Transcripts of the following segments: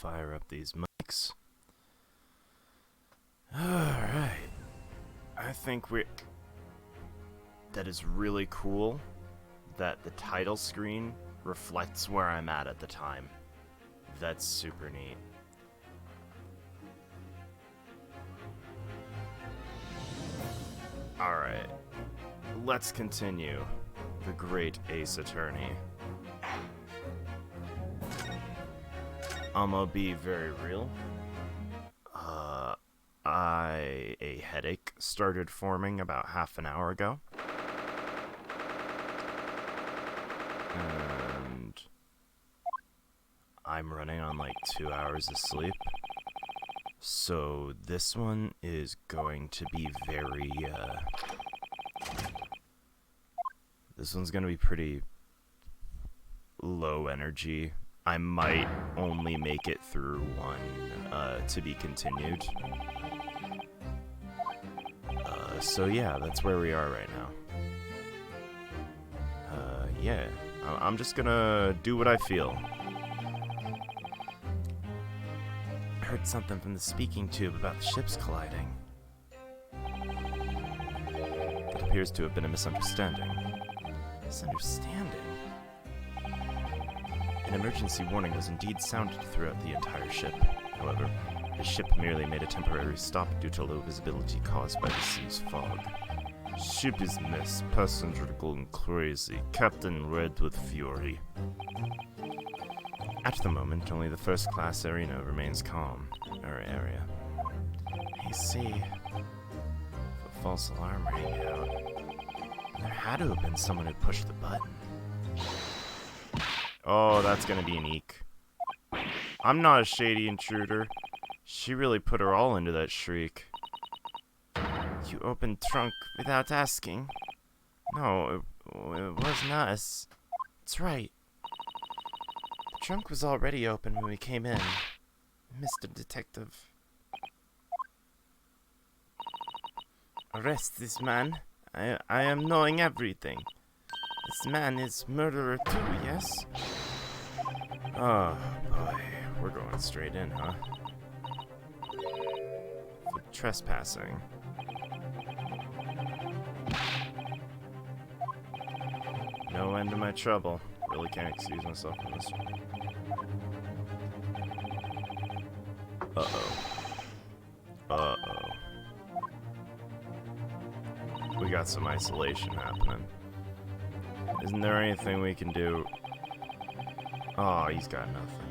fire up these mics. Alright. I think that is really cool that the title screen reflects where I'm at the time. That's super neat. Alright. Let's continue. The Great Ace Attorney. I'ma be very real. A headache started forming about half an hour ago. And I'm running on like 2 hours of sleep. So this one is going to be very, this one's gonna be pretty low energy. I might only make it through one, to be continued. So yeah, that's where we are right now. Yeah, I'm just gonna do what I feel. I heard something from the speaking tube about the ships colliding. It appears to have been a misunderstanding. Misunderstanding? An emergency warning was indeed sounded throughout the entire ship. However, the ship merely made a temporary stop due to low visibility caused by the sea's fog. Ship is mess, passenger going crazy, captain red with fury. At the moment, only the first class arena remains calm. Area. I see. A false alarm rang out. There had to have been someone who pushed the button. Oh, that's gonna be an eek. I'm not a shady intruder. She really put her all into that shriek. You opened trunk without asking? No, it wasn't us. That's right. The trunk was already open when we came in. Mr. Detective. Arrest this man. I am knowing everything. This man is murderer too, yes? Oh, boy. We're going straight in, huh? For trespassing. No end to my trouble. Really can't excuse myself from this one. Uh-oh. Uh-oh. We got some isolation happening. Isn't there anything we can do? Oh, he's got nothing.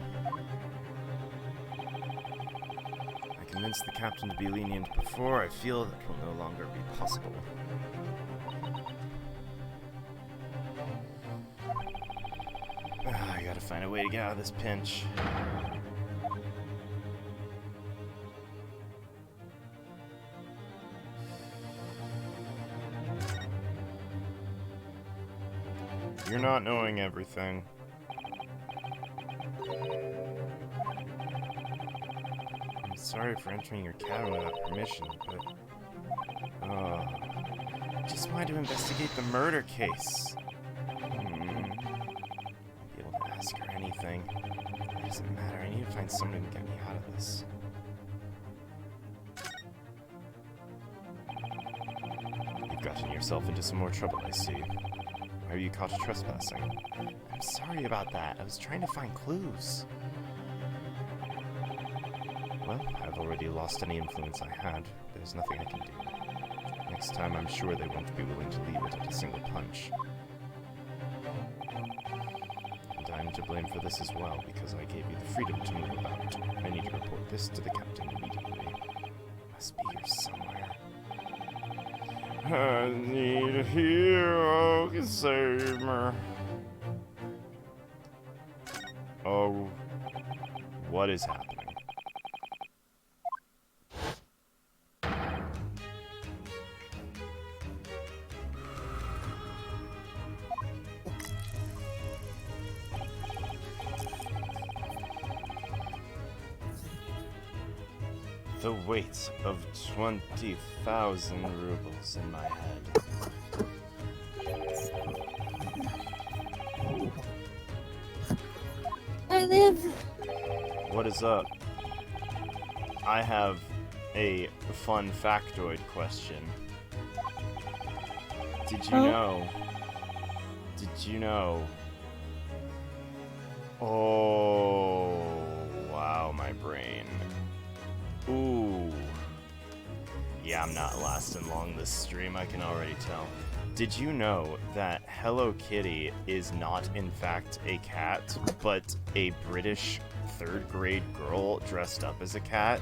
I convinced the captain to be lenient before. I feel that will no longer be possible. I gotta find a way to get out of this pinch. You're not knowing everything. I'm sorry for entering your cabin without permission, but... Oh... I just wanted to investigate the murder case. Be able to ask her anything. It doesn't matter, I need to find someone who can get me out of this. You've gotten yourself into some more trouble, I see. Why are you caught trespassing? I'm sorry about that. I was trying to find clues. Well, I've already lost any influence I had. There's nothing I can do. Next time, I'm sure they won't be willing to leave it at a single punch. And I'm to blame for this as well, because I gave you the freedom to move about. I need to report this to the captain immediately. Must be here somewhere. I need a hero who can save me. Oh, what is happening? The weight of 20,000 rubles in my head. I live What is up? I have a fun factoid question. Did you know? Did you know? Oh, wow, my brain. Ooh. Yeah, I'm not lasting long this stream, I can already tell. Did you know that Hello Kitty is not, in fact, a cat, but a British third-grade girl dressed up as a cat?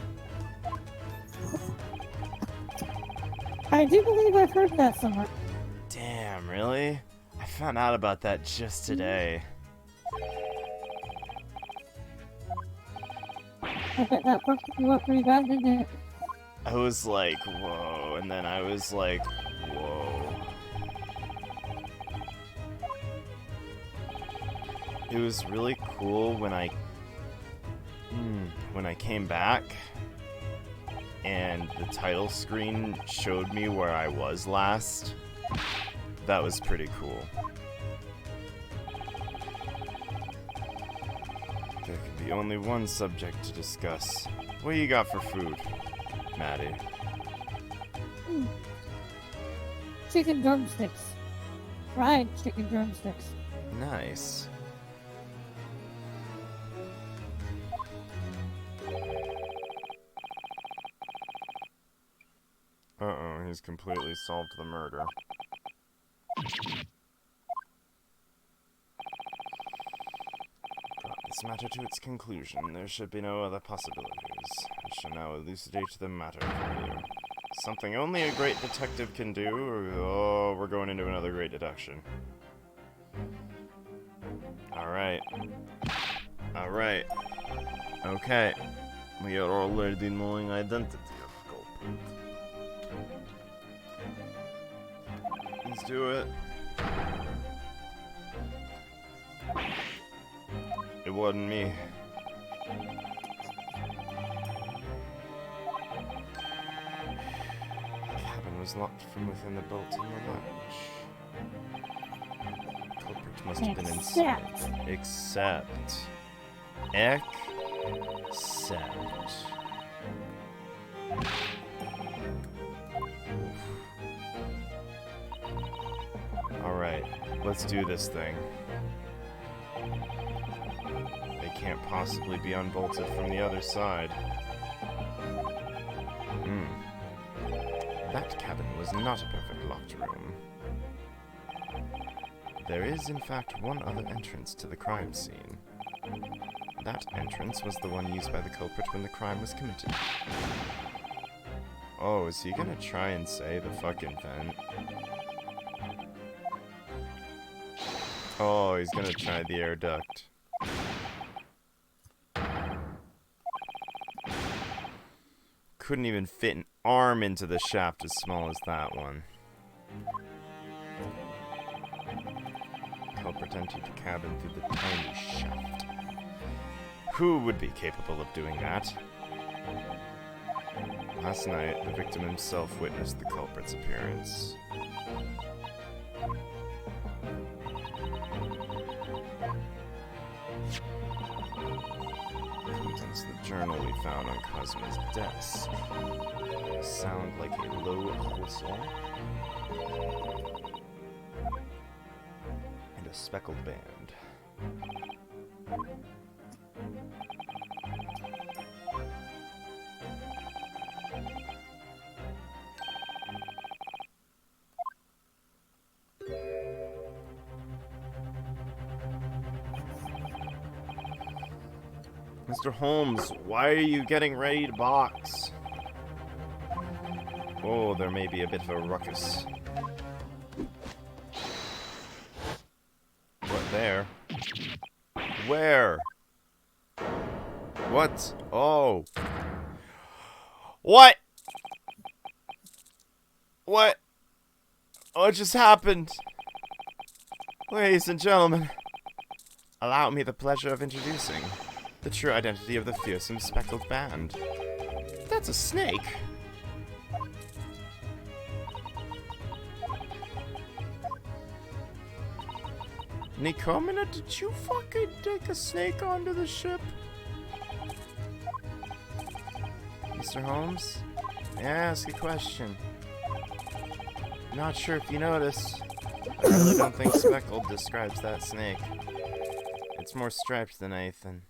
I do believe I've heard that somewhere. Damn, really? I found out about that just today. I bet that fucked you up pretty bad, didn't it? I was like, whoa, and then I was like, whoa. It was really cool when I came back and the title screen showed me where I was last. That was pretty cool. There could be only one subject to discuss. What do you got for food, Maddie? Chicken drumsticks. Fried chicken drumsticks. Nice. Uh-oh, he's completely solved the murder. Brought this matter to its conclusion. There should be no other possibilities. I shall now elucidate the matter for you. Something only a great detective can do, or oh, we're going into another great deduction. Alright. Alright. Okay. We are already knowing identity of culprit. Let's do it. It wasn't me. The cabin was locked from within the bolt in the latch. Culprit must have been inside. Except. Alright, let's do this thing. They can't possibly be unbolted from the other side. That cabin was not a perfect locked room. There is, in fact, one other entrance to the crime scene. That entrance was the one used by the culprit when the crime was committed. Oh, is he gonna try and say the fucking vent? Oh, he's gonna try the air duct. Couldn't even fit an arm into the shaft as small as that one. Culprit entered the cabin through the tiny shaft. Who would be capable of doing that? Last night, the victim himself witnessed the culprit's appearance. Contents the journal we found on Cosmo's desk. Sound like a low whistle. And a speckled band. Mr. Holmes, why are you getting ready to box? Oh, there may be a bit of a ruckus. What, there? Where? What? Oh. What? What? What just happened? Ladies and gentlemen, allow me the pleasure of introducing the true identity of the fearsome speckled band. That's a snake. Nikomina, did you fucking take a snake onto the ship? Mr. Holmes? May I ask a question? Not sure if you noticed. I really don't think speckled describes that snake. It's more striped than anything.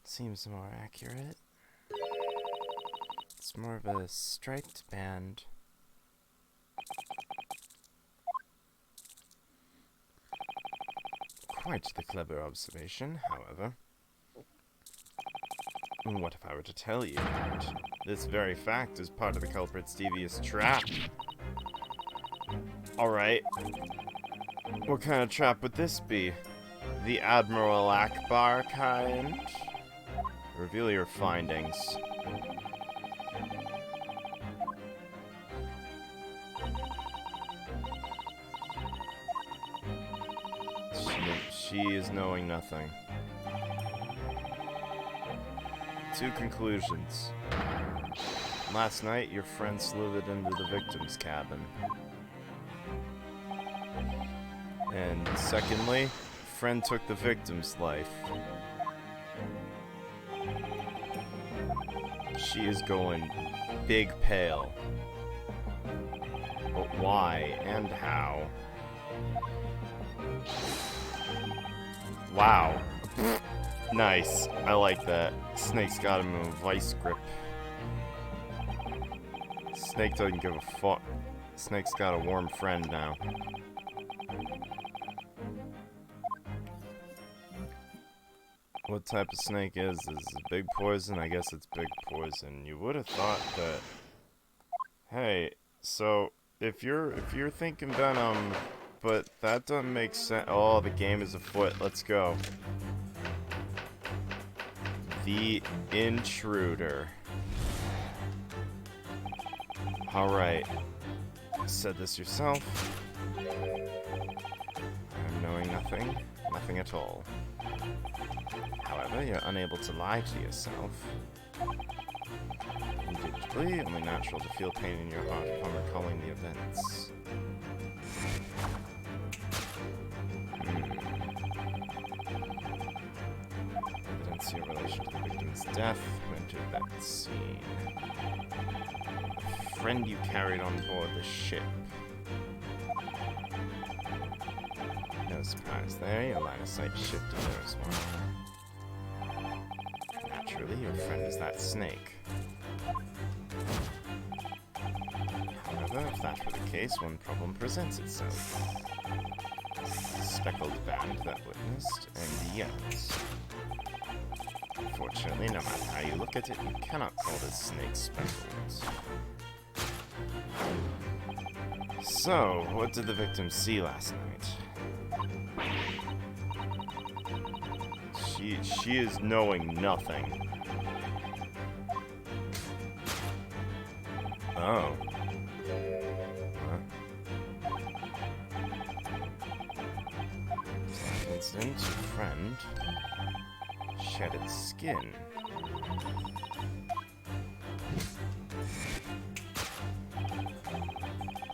Seems more accurate. It's more of a striped band. Quite the clever observation, however. What if I were to tell you that this very fact is part of the culprit's devious trap? Alright. What kind of trap would this be? The Admiral Akbar kind? Reveal your findings. She is knowing nothing. 2 conclusions. Last night, your friend slithered into the victim's cabin. And secondly, friend took the victim's life. She is going big pale. But why and how? Wow. Nice. I like that. Snake's got him in a vice grip. Snake doesn't give a fuck. Snake's got a warm friend now. What type of snake is this? Is it big poison? I guess it's big poison. You would have thought that... Hey, so if you're thinking venom, but that doesn't make sense. Oh, the game is afoot. Let's go. The intruder. Alright. Said this yourself. I'm knowing nothing. Nothing at all. However, you're unable to lie to yourself. Indubitably, only natural to feel pain in your heart upon recalling the events. Evidence your relation to the victim's death. Who entered that scene? The friend you carried on board the ship. No surprise there, your line of sight shifted there as well. Naturally, your friend is that snake. However, if that were the case, one problem presents itself. Speckled band that witnessed, and yet... Unfortunately, no matter how you look at it, you cannot call this snake speckled. So, what did the victim see last night? She is knowing nothing. Oh. Incident, your friend shed its skin.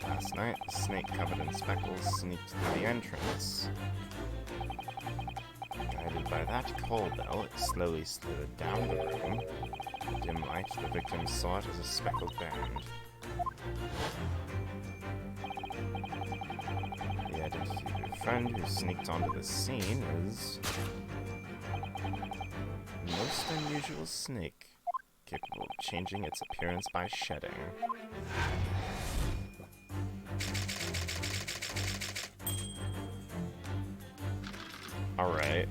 Last night, the snake covered in speckles sneaked through the entrance. Guided by that call bell, it slowly slid down the room. In dim light, the victim saw it as a speckled band. The identity of your friend who sneaked onto the scene is... a most unusual snake, capable of changing its appearance by shedding. Alright.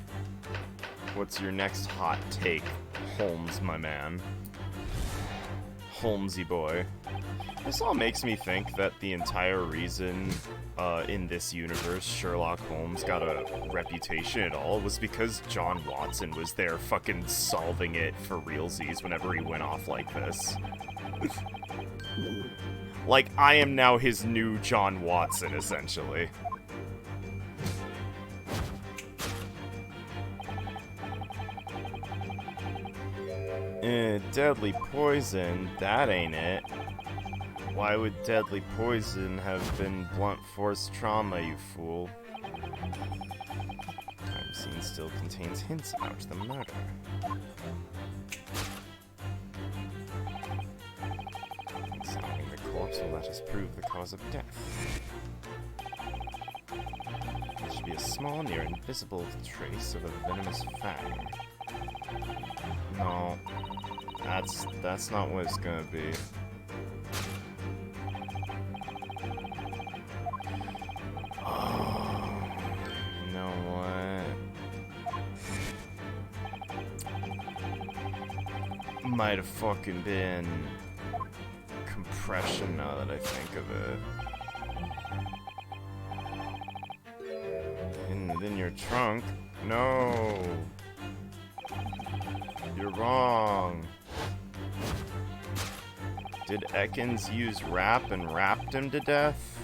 What's your next hot take, Holmes, my man? Holmesy boy. This all makes me think that the entire reason in this universe Sherlock Holmes got a reputation at all was because John Watson was there fucking solving it for realsies whenever he went off like this. Like, I am now his new John Watson, essentially. Deadly poison, that ain't it. Why would deadly poison have been blunt force trauma, you fool? scene still contains hints about the murder. Examining the corpse will let us prove the cause of death. There should be a small, near invisible trace of a venomous fang. No, that's not what it's gonna be. Oh, you know what? Might have fucking been compression now that I think of it. In your trunk? No. You're wrong. Did Ekans use rap and rapped him to death?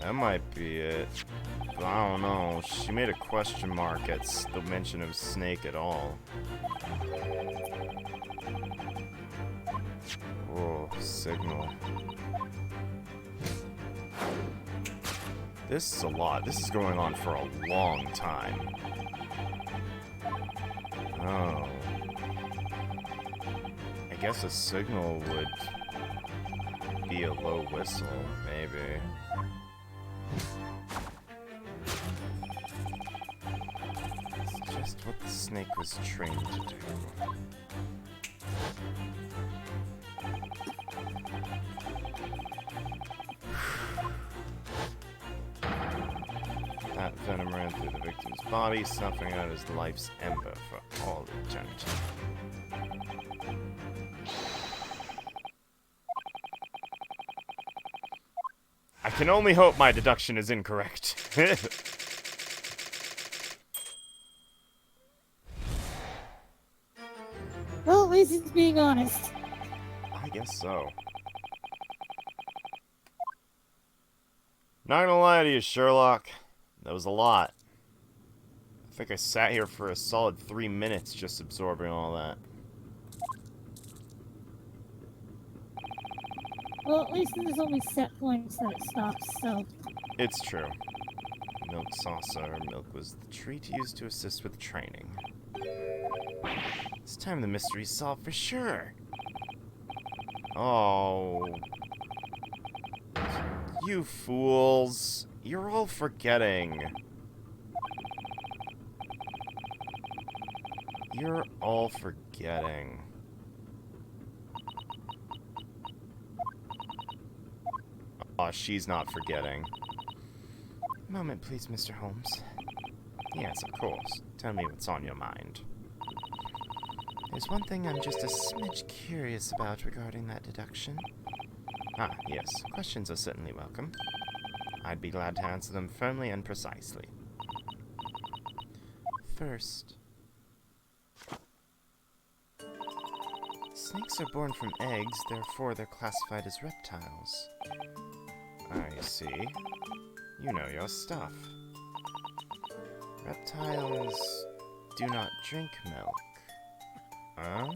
That might be it. But I don't know. She made a question mark at the mention of Snake at all. Whoa, signal. This is a lot. This is going on for a long time. Oh. I guess a signal would be a low whistle, maybe. It's just what the snake was trained to do. That venom ran through the victim's body, snuffing out his life's ember for all eternity. I can only hope my deduction is incorrect. Well, at least it's being honest. I guess so. Not gonna lie to you, Sherlock. That was a lot. I think I sat here for a solid 3 minutes just absorbing all that. Well, at least there's only set points that it stops, so... It's true. Milk saucer. Milk was the treat used to assist with training. This time the mystery's solved for sure. Oh. You fools. You're all forgetting. You're all forgetting. Aw, she's not forgetting. Moment, please, Mr. Holmes. Yes, of course. Tell me what's on your mind. There's one thing I'm just a smidge curious about regarding that deduction. Ah, yes. Questions are certainly welcome. I'd be glad to answer them firmly and precisely. First, snakes are born from eggs, therefore they're classified as reptiles. I see. You know your stuff. Reptiles do not drink milk. Huh?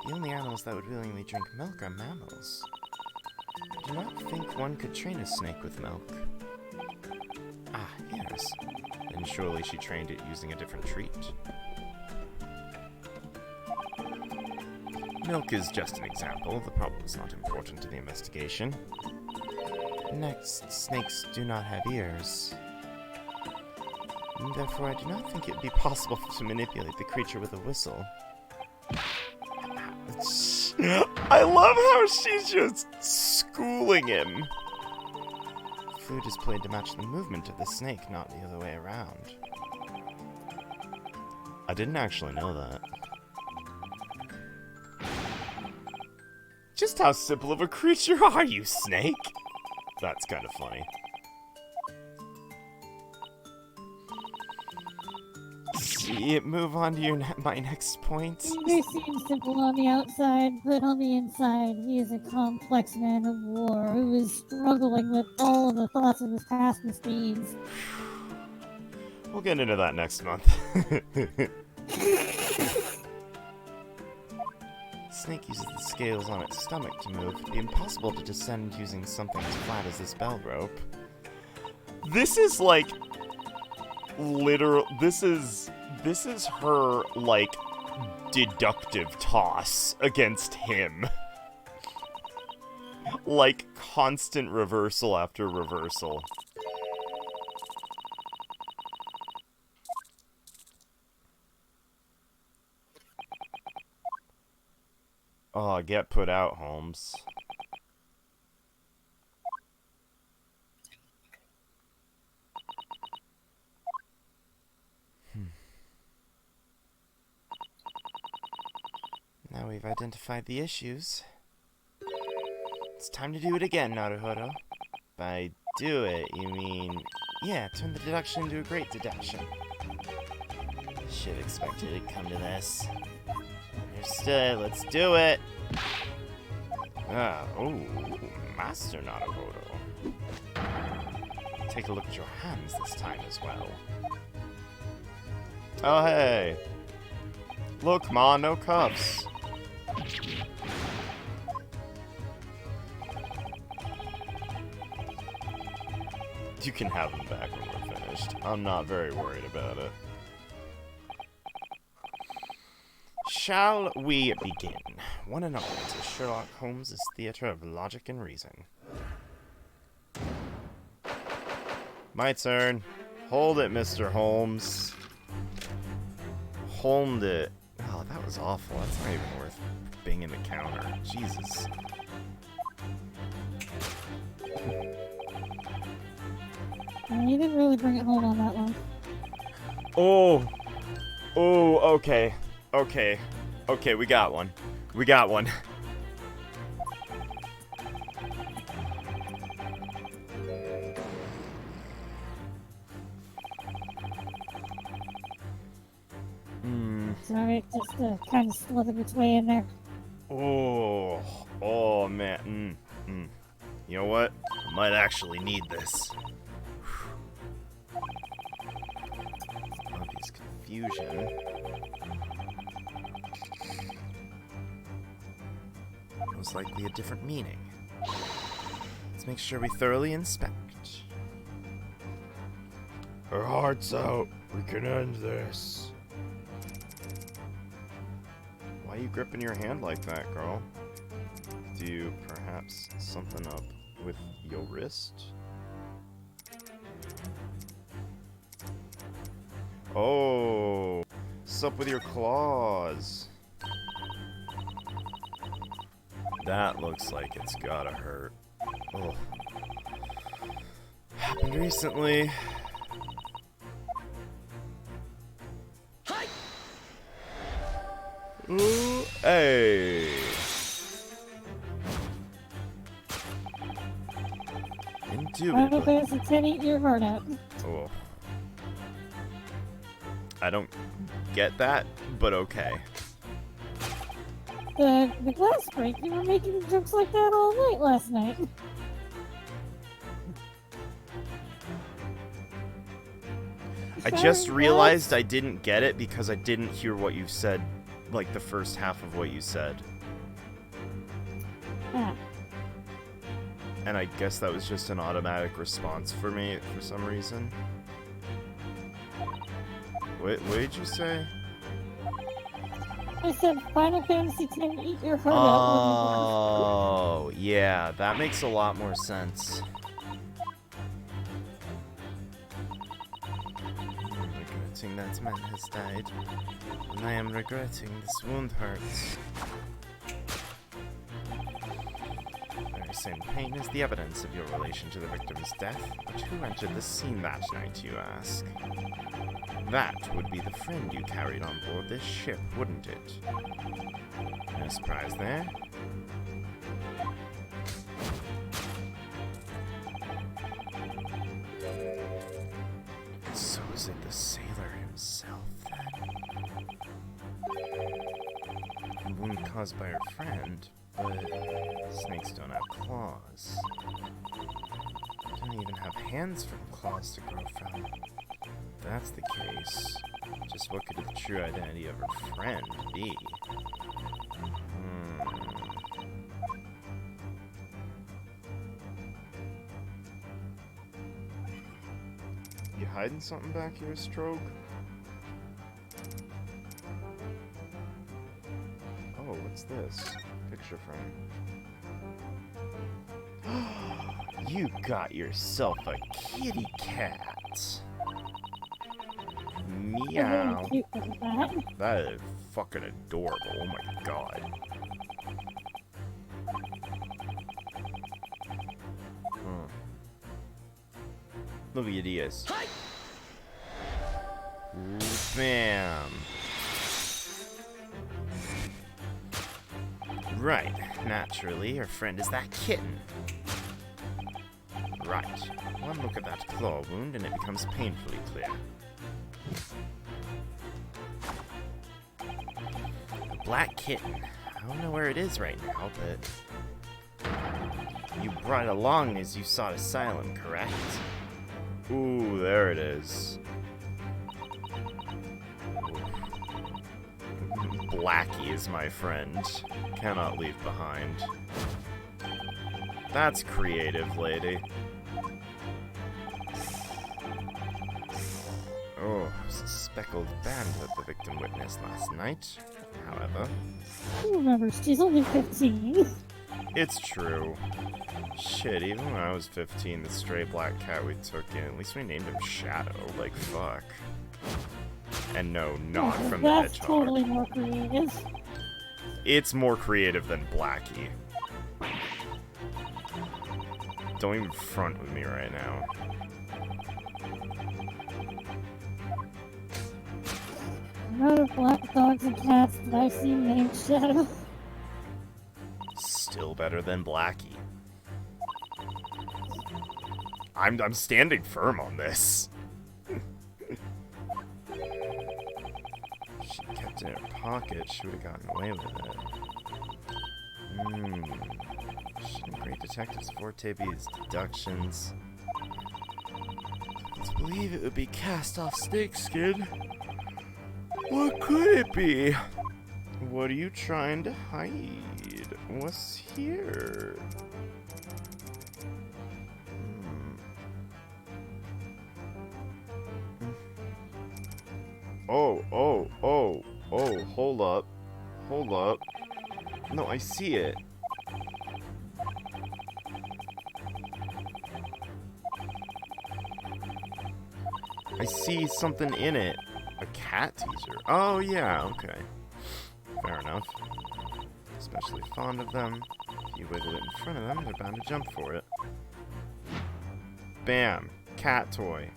The only animals that would willingly drink milk are mammals. I do not think one could train a snake with milk. Ah, yes. Then surely she trained it using a different treat. Milk is just an example. The problem is not important to the investigation. Next, snakes do not have ears. Therefore, I do not think it would be possible to manipulate the creature with a whistle. I love how she's just schooling him. Flute is played to match the movement of the snake, not the other way around. I didn't actually know that. Just how simple of a creature are you, Snake? That's kind of funny. Move on to my next point. He may seem simple on the outside, but on the inside, he is a complex man of war who is struggling with all of the thoughts of his past misdeeds. We'll get into that next month. Snake uses the scales on its stomach to move. It'd be impossible to descend using something as flat as this bell rope. This is like literal. This is her, like, deductive toss against him. Like, constant reversal after reversal. Oh, get put out, Holmes. Now we've identified the issues. It's time to do it again, Naruhodō. By do it, you mean... yeah, turn the deduction into a great deduction. Should have expected it to come to this. Understood, let's do it! Oh, Master Naruhodō. Take a look at your hands this time as well. Oh, hey! Look, Ma, no cuffs. You can have them back when we're finished. I'm not very worried about it. Shall we begin? One and all to Sherlock Holmes' theater of logic and reason. My turn. Hold it, Mr. Holmes. Hold it. Oh, that was awful. That's not even worth banging the counter. Jesus. You didn't really bring it home on that one. Oh. Oh, okay. Okay. Okay, we got one. We got one. Sorry, just kind of slithered its way in there. Oh. Oh, man. You know what? I might actually need this. Obvious confusion. Most likely a different meaning. Let's make sure we thoroughly inspect. Her heart's out. We can end this. Why are you gripping your hand like that, girl? Do you perhaps something up with your wrist? Oh, what's up with your claws? That looks like it's gotta hurt. Oh. Happened recently. Ooh, hey. Final Fantasy 10 eat your heart out. Oh. I don't get that, but okay. The glass break, you were making jokes like that all night last night. I just realized I didn't get it because I didn't hear what you said, like the first half of what you said. Ah. And I guess that was just an automatic response for me for some reason. What did you say? I said Final Fantasy 10 eat your heart out. Oh, yeah, that makes a lot more sense. I'm regretting that man has died, and I am regretting this wound hurts. Very same pain is the evidence of your relation to the victim's death, but who entered the scene that night, you ask? That would be the friend you carried on board this ship, wouldn't it? No surprise there. So is it the sailor himself, then? A wound caused by her friend, but snakes don't have claws. Don't even have hands for the claws to grow from. If that's the case, just what could the true identity of her friend be? You hiding something back here, Stroke? Oh, what's this? Picture frame. You got yourself a kitty cat. Meow. Cute for that. That is fucking adorable. Oh my god. Look at this. Ooh, bam. Right. Naturally, your friend is that kitten. Right. One look at that claw wound and it becomes painfully clear. A black kitten. I don't know where it is right now, but... You brought it along as you sought asylum, correct? Ooh, there it is. Blackie is my friend. Cannot leave behind. That's creative, lady. Oh, it was a speckled band that the victim witnessed last night. However... Remember, she's only 15. It's true. Shit, even when I was 15, the stray black cat we took in, at least we named him Shadow. Like, fuck. And no, not from the That's hedgehog. totally more creative. It's more creative than Blackie. Don't even front with me right now. Amount of black dogs and cats that I've seen named Shadow. Still better than Blackie. I'm standing firm on this. She kept it in her pocket, she would have gotten away with it. Shouldn't great detectives forte be his deductions? Let's believe it would be cast off snakeskin. What could it be? What are you trying to hide? What's here? Oh, hold up. Hold up. No, I see it. I see something in it. A cat teaser. Oh, yeah, okay. Fair enough. Especially fond of them. If you wiggle it in front of them, they're bound to jump for it. Bam. Cat toy.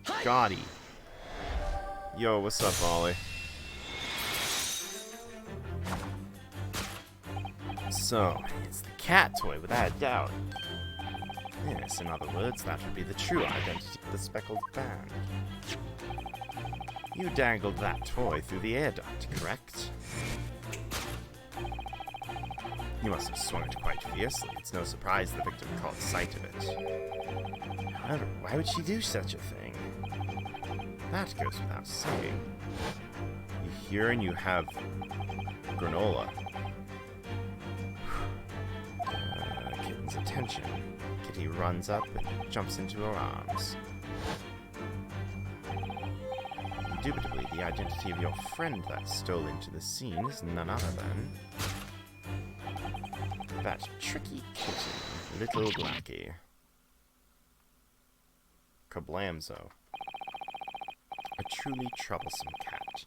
Gotti. Yo, what's up, Ollie? So, it's the cat toy, without a doubt. Yes, in other words, that would be the true identity of the speckled band. You dangled that toy through the air duct, correct? You must have swung it quite fiercely. It's no surprise the victim caught sight of it. However, why would she do such a thing? That goes without saying. You hear and you have granola. Kitten's attention. Kitty runs up and jumps into her arms. Indubitably, the identity of your friend that stole into the scene is none other than that tricky kitten, Little Blackie. Kablamzo. A truly troublesome cat.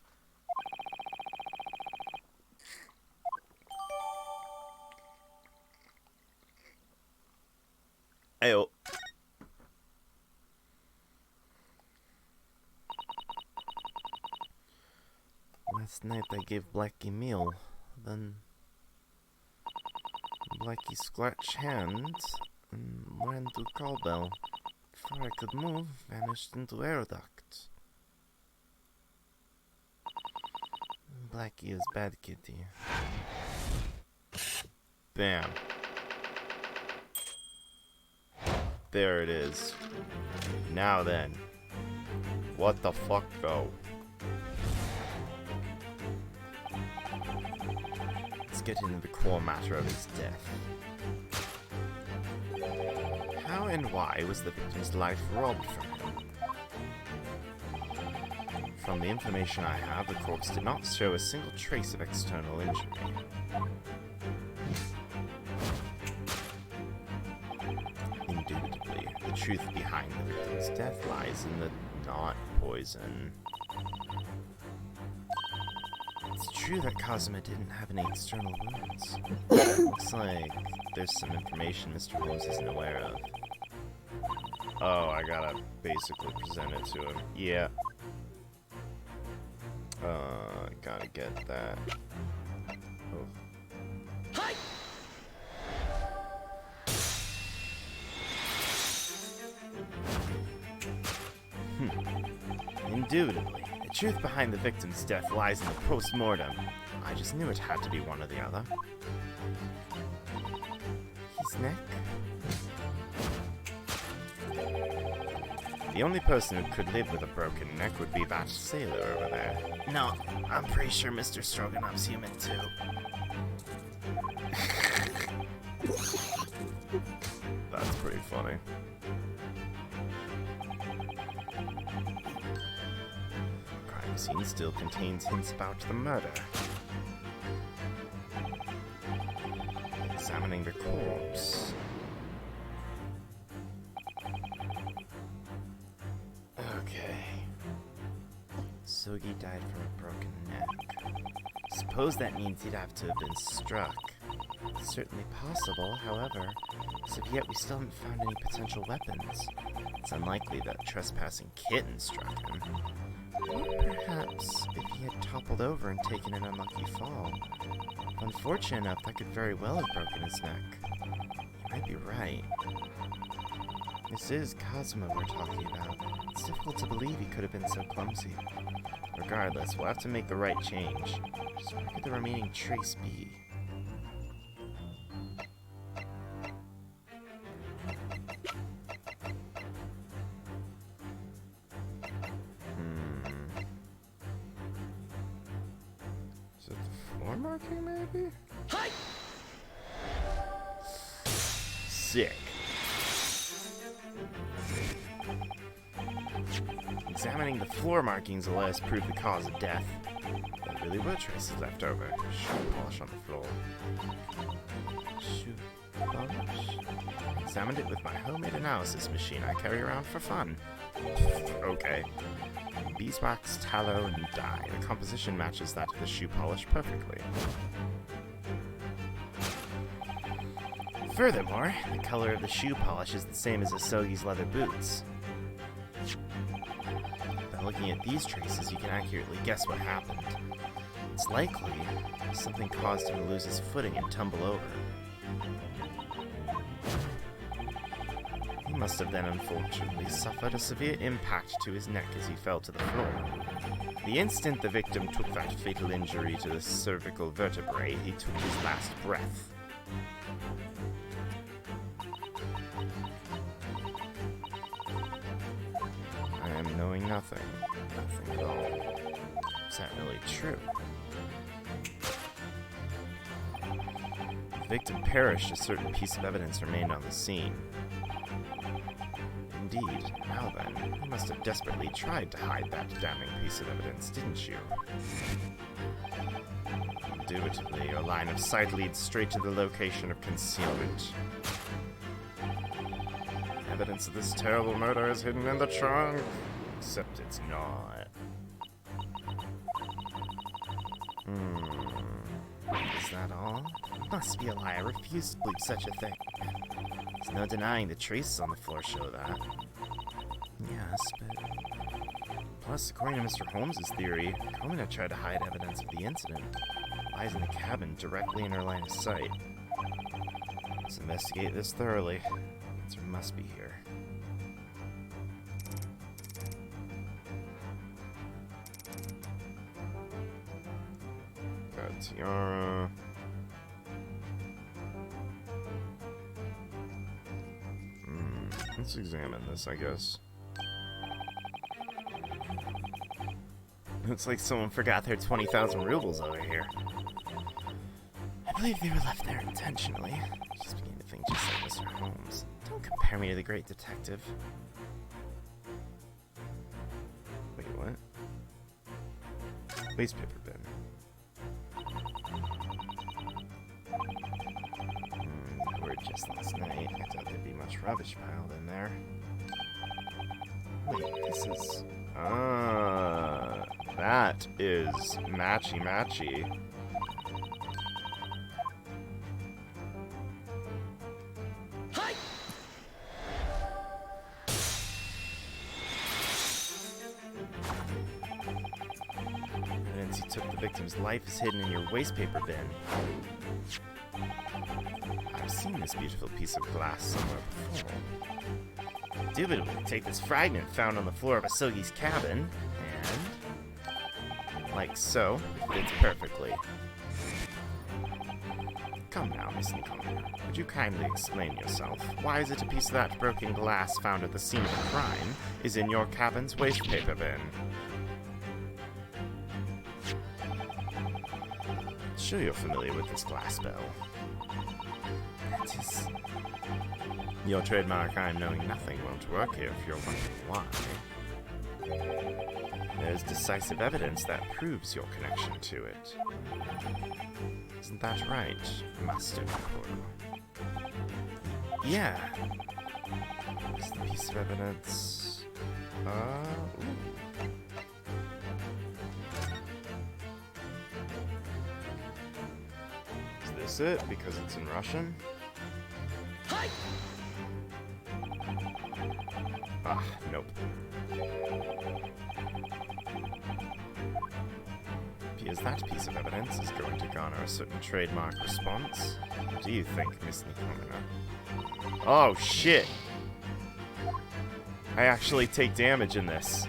Ayo. Last night I gave Blackie meal, then Blackie scratched hands and ran to cowbell. Before I could move, vanished into air duct. Blackie is bad kitty. Bam. There it is. Now then. What the fuck though? Let's get into the core matter of his death. How and why was the victim's life robbed from him? From the information I have, the corpse did not show a single trace of external injury. Indubitably, the truth behind the victim's death lies in the not poison. It's true that Kazuma didn't have any external wounds. Looks like there's some information Mr. Holmes isn't aware of. Oh, I gotta basically present it to him. Yeah. Gotta get that. Oh. Indubitably, the truth behind the victim's death lies in the post-mortem. I just knew it had to be one or the other. His neck? The only person who could live with a broken neck would be that sailor over there. No, I'm pretty sure Mr. Stroganoff's human too. That's pretty funny. Crime scene still contains hints about the murder. Examining the corpse. Okay. Sogi died from a broken neck. Suppose that means he'd have to have been struck. It's certainly possible, however, as of yet we still haven't found any potential weapons. It's unlikely that trespassing kitten struck him. Or perhaps if he had toppled over and taken an unlucky fall. Unfortunate enough, that could very well have broken his neck. You might be right. This is Kazuma we're talking about. It's difficult to believe he could have been so clumsy. Regardless, we'll have to make the right change. So where could the remaining trace be? Is it the floor marking, maybe? Hi! Sick. Examining the floor markings will let us prove the cause of death. There really were traces left over. Shoe polish on the floor. Shoe polish? Examined it with my homemade analysis machine I carry around for fun. Okay. Beeswax, tallow, and dye. The composition matches that of the shoe polish perfectly. Furthermore, the color of the shoe polish is the same as Asogi's leather boots. By looking at these traces, you can accurately guess what happened. It's likely something caused him to lose his footing and tumble over. He must have then unfortunately suffered a severe impact to his neck as he fell to the floor. The instant the victim took that fatal injury to the cervical vertebrae, he took his last breath. I am knowing nothing. Nothing at all. Is that really true? The victim perished, a certain piece of evidence remained on the scene. Indeed. Now then, you must have desperately tried to hide that damning piece of evidence, didn't you? Indubitably, your line of sight leads straight to the location of concealment. Evidence of this terrible murder is hidden in the trunk. Except it's not. Is that all? It must be a lie. I refuse to believe such a thing. There's no denying the traces on the floor show that. Yes, but... Plus, according to Mr. Holmes' theory, Komina tried to hide evidence of the incident. Lies in the cabin, directly in her line of sight. Let's investigate this thoroughly. The answer must be here. Got tiara. Let's examine this, I guess. Looks like someone forgot their 20,000 rubles over here. I believe they were left there intentionally. Just beginning to think just like Mr. Holmes. Don't compare me to the great detective. Wait, what? Waste paper bin. Or just last night. I thought there'd be much rubbish piled in there. Wait, this is... that is matchy-matchy. Evidence you took the victim's life is hidden in your waste paper bin. I've seen this beautiful piece of glass somewhere before. Indubitably, take this fragment found on the floor of Asogi's cabin, and... like so, it fits perfectly. Come now, Miss Nikomina. Would you kindly explain yourself? Why is it a piece of that broken glass found at the scene of the crime is in your cabin's waste paper bin? Sure you're familiar with this glass bell. That is... Your trademark I'm knowing nothing won't work here if you're wondering why. There's decisive evidence that proves your connection to it. Isn't that right, Master Naruhodō? Yeah. Is the piece of evidence... ooh. Is this it? Because it's in Russian? Ah, nope. Appears that piece of evidence is going to garner a certain trademark response. What do you think, Miss Nikomina? Oh, shit! I actually take damage in this.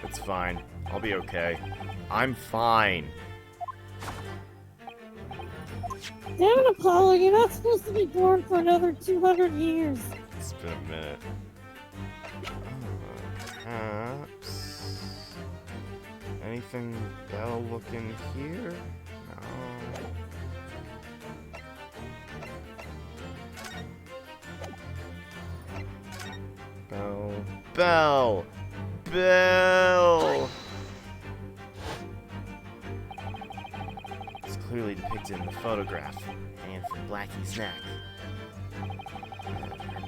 It's fine. I'll be okay. I'm fine. Damn it, Apollo, you're not supposed to be born for another 200 years. It's been a minute. Perhaps... anything bell-looking here? No. Bell! Bell! It's clearly depicted in the photograph. And from Blackie's neck.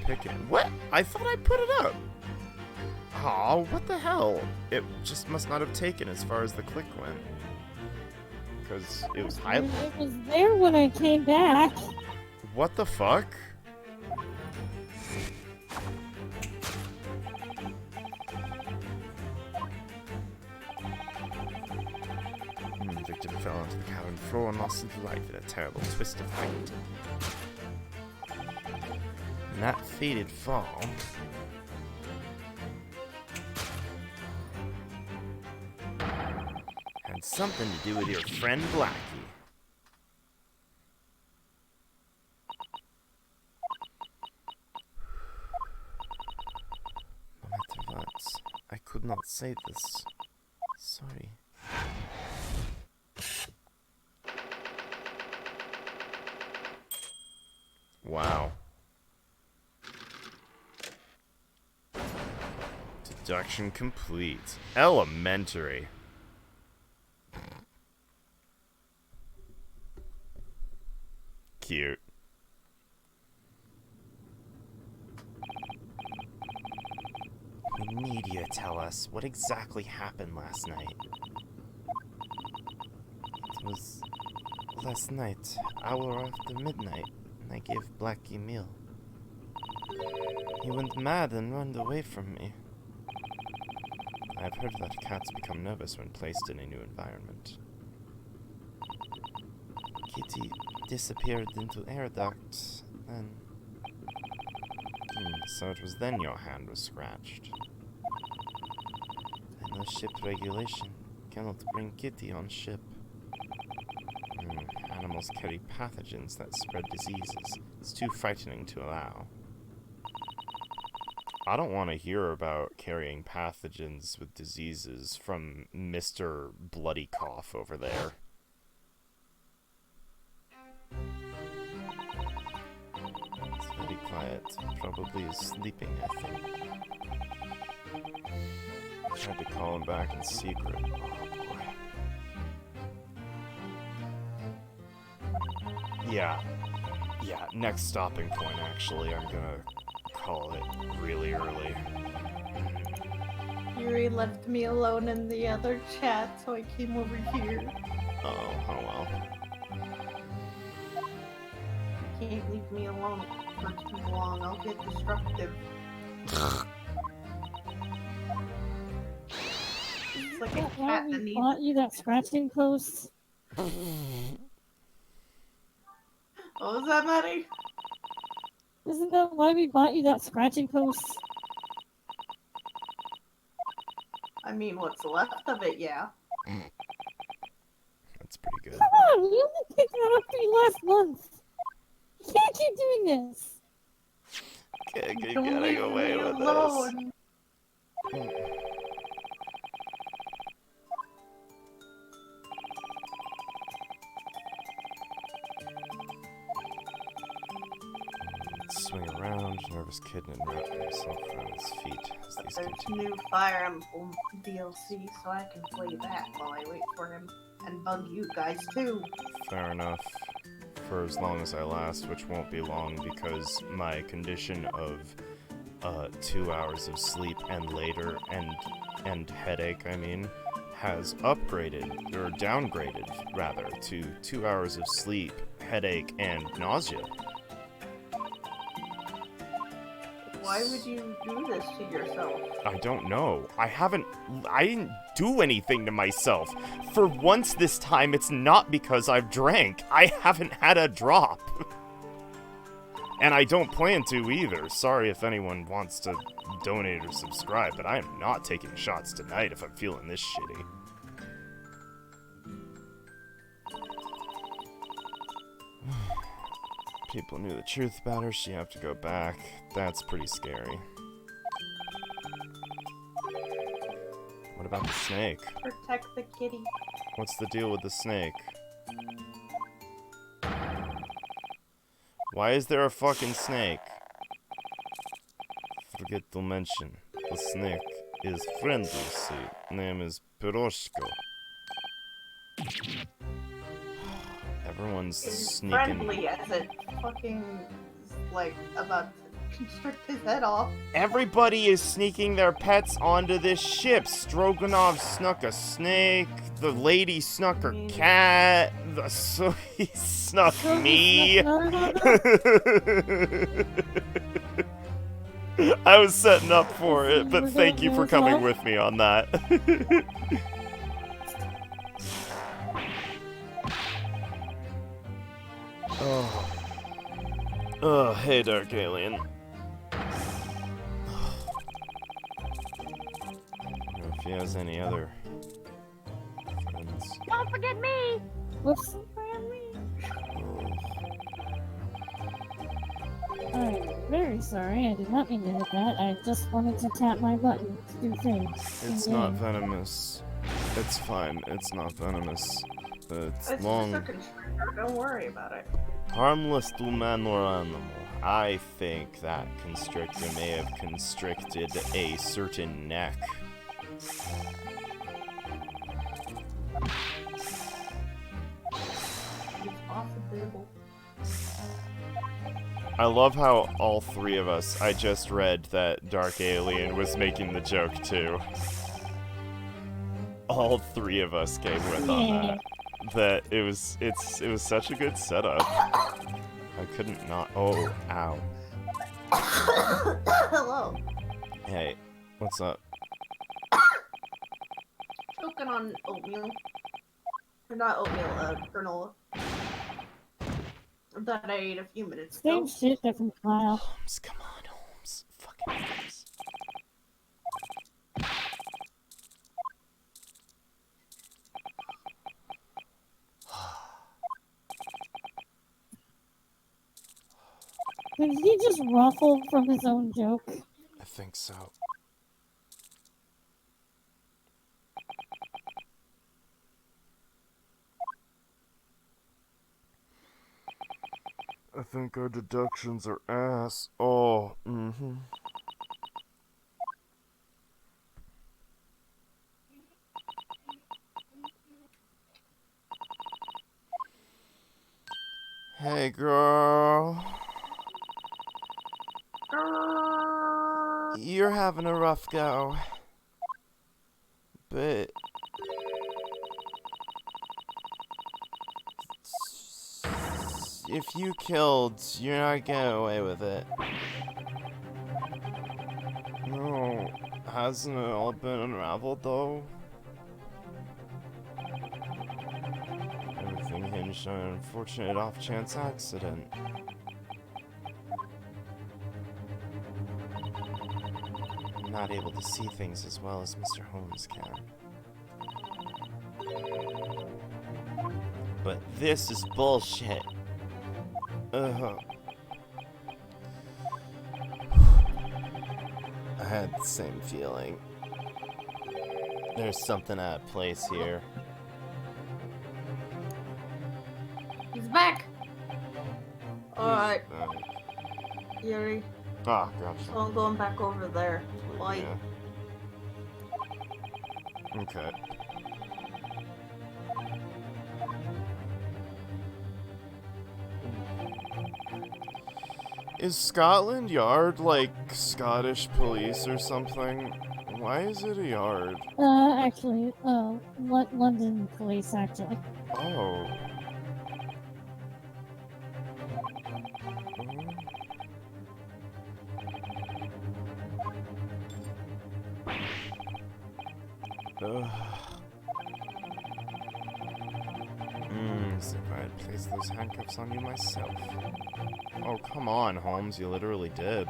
Picking. What? I thought I put it up! Oh, what the hell? It just must not have taken as far as the click went. Because it was highlighted. It was there when I came back. What the fuck? Victim fell onto the cabin floor and lost his life in a terrible twist of fate. And that fated fall... had something to do with your friend Blackie. No matter what, I could not say this. Sorry. Wow. Deduction complete. Elementary. Cute. We need you to tell us what exactly happened last night. It was last night, hour after midnight, and I gave Blackie a meal. He went mad and ran away from me. I've heard that cats become nervous when placed in a new environment. Kitty disappeared into air ducts, and... so it was then your hand was scratched. I know ship regulation. Cannot bring Kitty on ship. Animals carry pathogens that spread diseases. It's too frightening to allow. I don't want to hear about carrying pathogens with diseases from Mr. Bloody Cough over there. It's very quiet. Probably is sleeping, I think. Tried to call him back in secret. Oh boy. Yeah. Yeah, next stopping point, actually. I'm gonna call it really early. Yuri left me alone in the other chat, so I came over here. Oh well. You can't leave me alone for too long. I'll get destructive. It's like a cat that needs... bought you that scratching post? What was that, Maddie? Isn't that why we bought you that scratching post? I mean, what's left of it, yeah. That's pretty good. Come on, we only picked that up for you last month. You can't keep doing this. Can't keep Don't getting leave away me with alone. this. Swing around, nervous kitten and wrap himself around his feet as these There's continue. new Fire Emblem DLC, so I can play that while I wait for him. And bug you guys, too. Fair enough. For as long as I last, which won't be long because my condition of 2 hours of sleep and later and headache, I mean, has upgraded, or downgraded, rather, to 2 hours of sleep, headache, and nausea. Why would you do this to yourself? I don't know. I didn't do anything to myself. For once this time, it's not because I've drank. I haven't had a drop. And I don't plan to either. Sorry if anyone wants to donate or subscribe, but I am not taking shots tonight if I'm feeling this shitty. People knew the truth about her, she have to go back. That's pretty scary. What about the snake? Protect the kitty. What's the deal with the snake? Why is there a fucking snake? Forget to mention, the snake is friendly, see. Name is Piroshko. Everyone's It's sneaking. friendly as it fucking is, like, about to constrict his head off. Everybody is sneaking their pets onto this ship. Stroganoff snuck a snake. The lady snuck her cat. He snuck me. I was setting up for it, but thank you for coming with me on that. Oh, hey, Dark Alien. If he has any other friends. Don't forget me! Whoops. I'm very sorry, I did not mean to hit that. I just wanted to tap my button to do things. It's not venomous. It's fine. It's not venomous. It's long. Just a constrictor. Don't worry about it. Harmless to man or animal. I think that constrictor may have constricted a certain neck. It's possible. I love how all three of us, I just read that Dark Alien was making the joke too. All three of us came with on that. That it was such a good setup. I couldn't not. Oh, ow. Hello. Hey, what's up? Choking on oatmeal. Or not oatmeal, granola. That I ate a few minutes ago. Same shit, different file. Holmes, come on, Holmes. Fucking Holmes. Did he just ruffle from his own joke? I think so. I think our deductions are ass. Oh, Hey, girl. You're having a rough go. But if you killed, you're not getting away with it. No, hasn't it all been unraveled though? Everything hinged on an unfortunate off-chance accident. I'm not able to see things as well as Mr. Holmes can. But this is bullshit. Ugh. I had the same feeling. There's something out of place here. He's back! Alright, Yuri. Ah, gotcha. So I'm going back over there. Light. Yeah. Okay. Is Scotland Yard like Scottish police or something? Why is it a yard? Actually, London police, actually. Oh. As if I had placed those handcuffs on you myself. Oh, come on, Holmes, you literally did.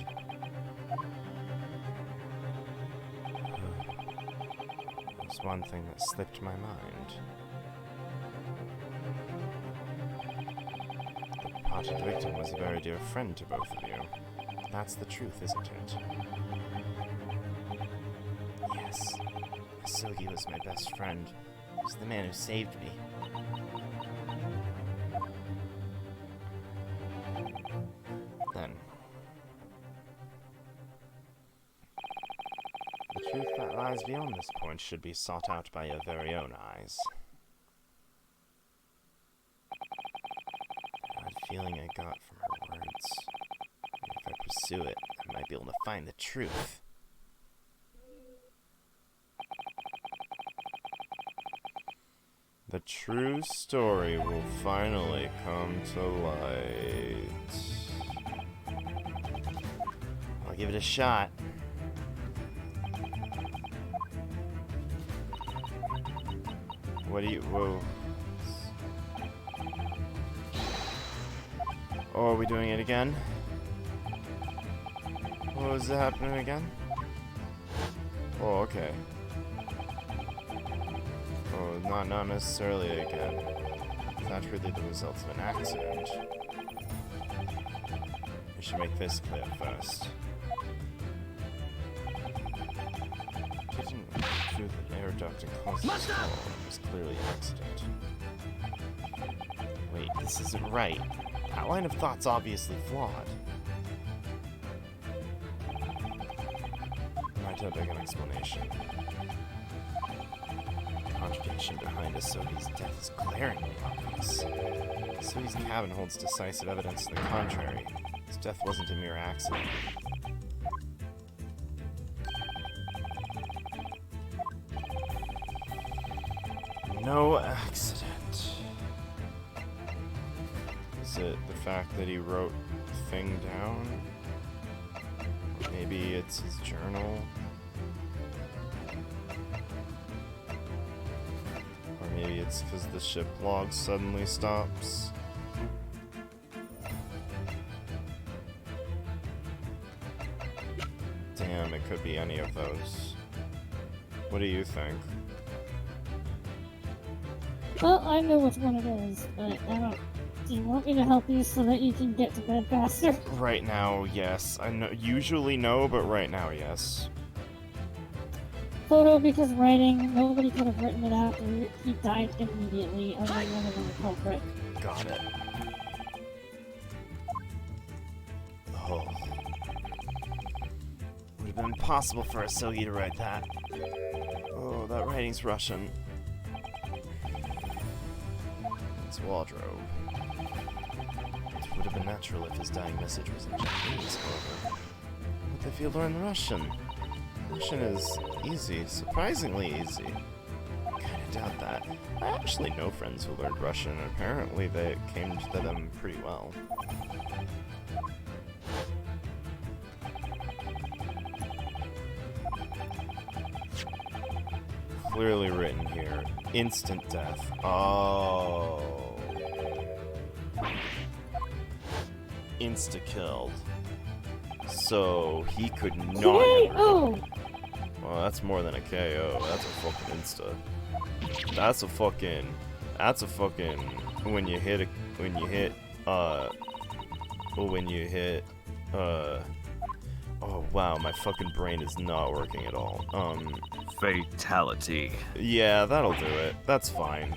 There's one thing that slipped my mind. The purported victim was a very dear friend to both of you. That's the truth, isn't it? Yes. Asogi was my best friend. He was the man who saved me. Then, the truth that lies beyond this point should be sought out by your very own eyes. The odd feeling I got from her words. If I pursue it, I might be able to find the truth. The true story will finally come to light. I'll give it a shot. What do you... Whoa. Oh, are we doing it again? What was happening again? Oh, okay. Oh, not necessarily again. That's really the result of an accident. We should make this clear first. Getting through the air duct and causing a fall was clearly an accident. Wait, this isn't right. That line of thought's obviously flawed. Might have beg an explanation. The contradiction behind Asogi's death is glaringly obvious. Asogi's cabin holds decisive evidence to the contrary. His death wasn't a mere accident. No accident. Is it the fact that he wrote the thing down? Maybe it's his journal? Or maybe it's because the ship log suddenly stops? Damn, it could be any of those. What do you think? Well, I know which one it is, but I don't... Do you want me to help you so that you can get to bed faster? Right now, yes. I know, usually no, but right now, yes. Photo because writing, nobody could have written it after he died immediately, other than one of them culprit. Got it. Oh. Would have been impossible for Asogi to write that. Oh, that writing's Russian. It's his wardrobe. It would have been natural if his dying message was in Japanese, however. What if he learned Russian? Russian is easy, surprisingly easy. Kinda doubt that. I actually know friends who learned Russian, and apparently they came to them pretty well. Clearly written here. Instant death. Oh. Insta-killed. So he could not. KO! Well, that's more than a KO. That's a fucking insta. That's a fucking. When you hit. Oh wow, my fucking brain is not working at all. Fatality. Yeah, that'll do it. That's fine.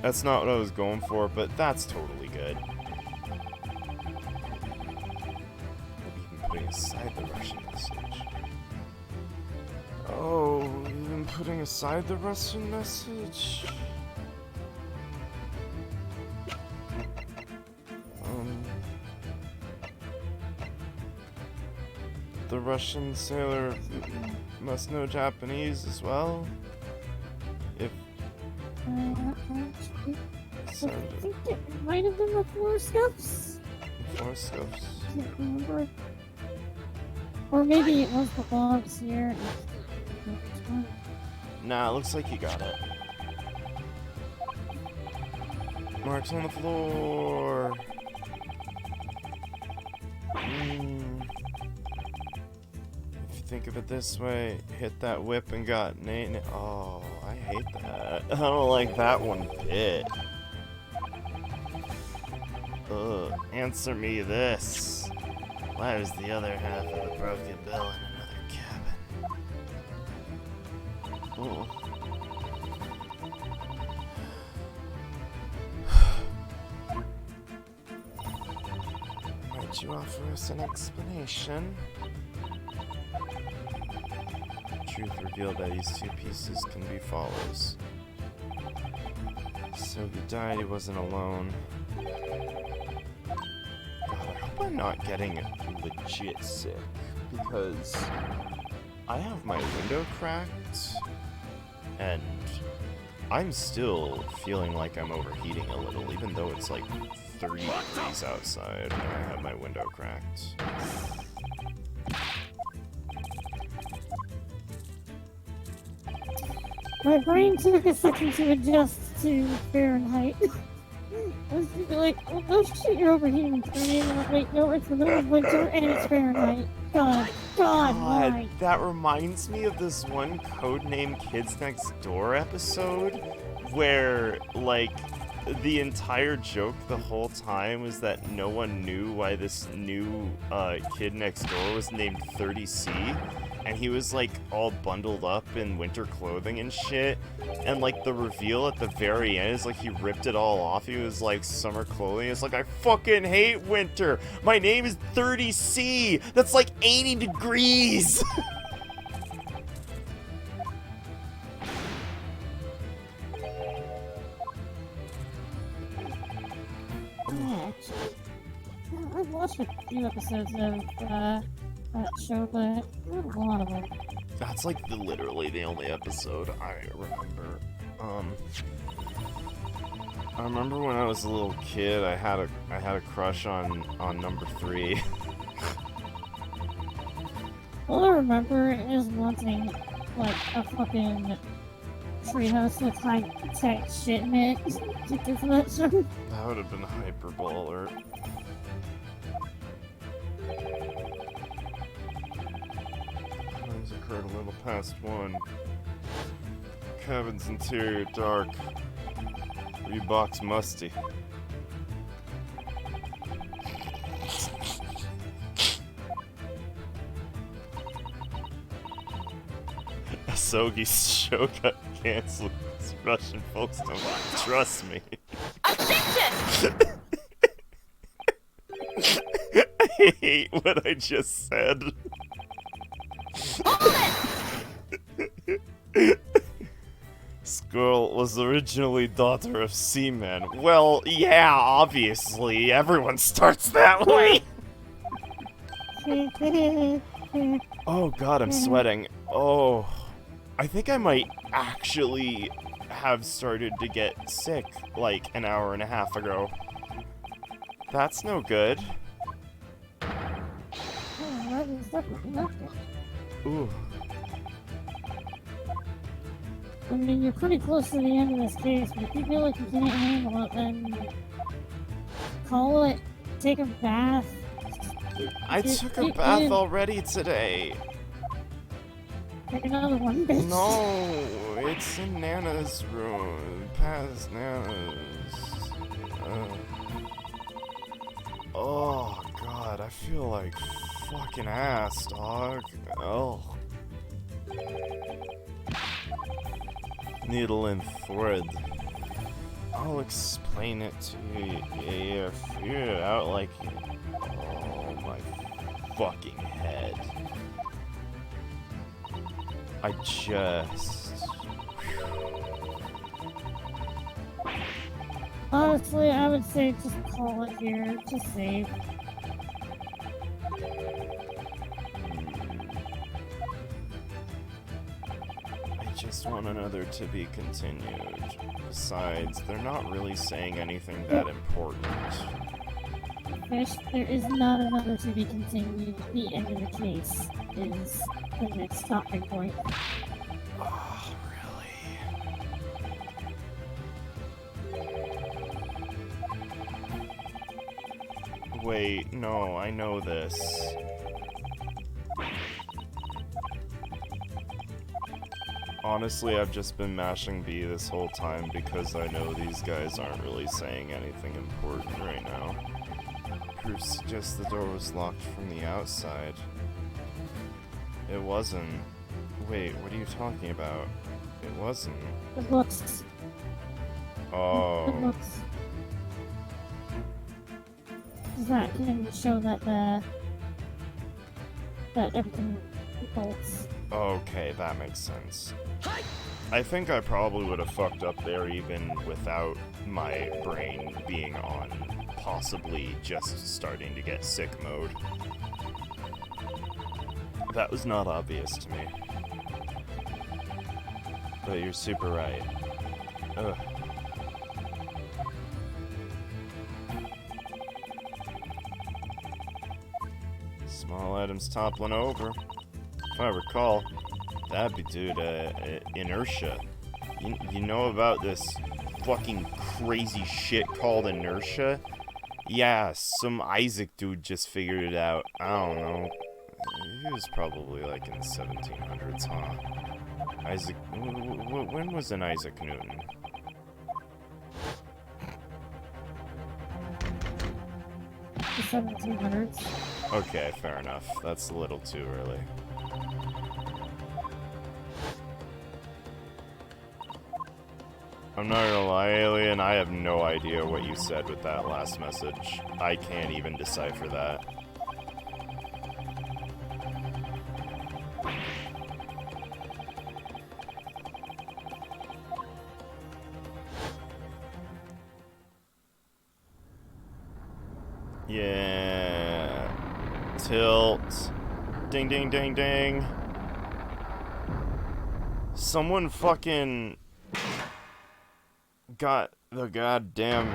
That's not what I was going for, but that's totally good. Maybe even putting aside the Russian message. Oh, even putting aside the Russian message? The Russian sailor must know Japanese as well. If I think it might have been the Four Scuffs. Four Scuffs. I can't remember. Or maybe it was the logs here. Nah, it looks like you got it. Marks on the floor. If you think of it this way, hit that whip and got Nate. Oh, I hate that. I don't like that one bit. Ugh, answer me this. Why was the other half of the broken bell in another cabin? Oh. Might you offer us an explanation? Truth revealed that these two pieces can be follows. So he died, he wasn't alone. God, I hope I'm not getting legit sick, because I have my window cracked, and I'm still feeling like I'm overheating a little, even though it's like 30 degrees outside and I have my window cracked. My brain took a second to adjust to Fahrenheit. I was like, oh no shit, you're overheating. And then I'm like, no, it's the middle of winter and it's Fahrenheit. God, why? That reminds me of this one Codename Kids Next Door episode where, like, the entire joke the whole time was that no one knew why this new kid next door was named 30C. And he was, like, all bundled up in winter clothing and shit. And, like, the reveal at the very end is, like, he ripped it all off. He was, like, summer clothing. It's like, I fucking hate winter. My name is 30C. That's, like, 80 degrees. Yeah, actually, I've watched a few episodes of that show, but not a lot of them. That's, like, literally the only episode I remember. I remember when I was a little kid, I had a crush on number 3. All I remember is wanting, like, a fucking treehouse with high-tech shit in it because of that show. That would have been hyperballer. Times occurred a little past 1. Cabin's interior dark. Reeboks musty. Asogi's show got canceled because Russian folks don't trust me. I hate what I just said. girl was originally daughter of seamen. Well, yeah, obviously. Everyone starts that way. Oh god, I'm sweating. Oh, I think I might actually have started to get sick like an hour and a half ago. That's no good. That is definitely not good. Ooh. I mean, you're pretty close to the end of this case, but if you feel like you can't handle it, then call it, take a bath. I took a bath already today. Take another one, bitch. No, it's in Nana's room. Past Nana's. Oh god, I feel like fucking ass, dog. Oh. Needle and thread. I'll explain it to you. Yeah, figure it out like. Oh my fucking head. I just. Honestly, I would say just call it here. Just save. I just want another to be continued. Besides, they're not really saying anything that important. Fish, there is not another to be continued. The end of the case is the next stopping point. Oh, really? Wait, no, I know this. Honestly, I've just been mashing B this whole time because I know these guys aren't really saying anything important right now. Proof suggests the door was locked from the outside. It wasn't. Wait, what are you talking about? It wasn't. It looks. It Oh. looks. That can show that that everything bolts. Okay, that makes sense. I think I probably would have fucked up there even without my brain being on possibly just starting to get sick mode. That was not obvious to me. But you're super right. Ugh. Small items toppling over. If I recall, that'd be due to inertia. You know about this fucking crazy shit called inertia? Yeah, some Isaac dude just figured it out. I don't know. He was probably like in the 1700s, huh? Isaac... when was an Isaac Newton? The 1700s. Okay, fair enough. That's a little too early. I'm not gonna lie, Alien, I have no idea what you said with that last message. I can't even decipher that. Yeah. Tilt. Ding, ding, ding, ding. Someone fucking got the goddamn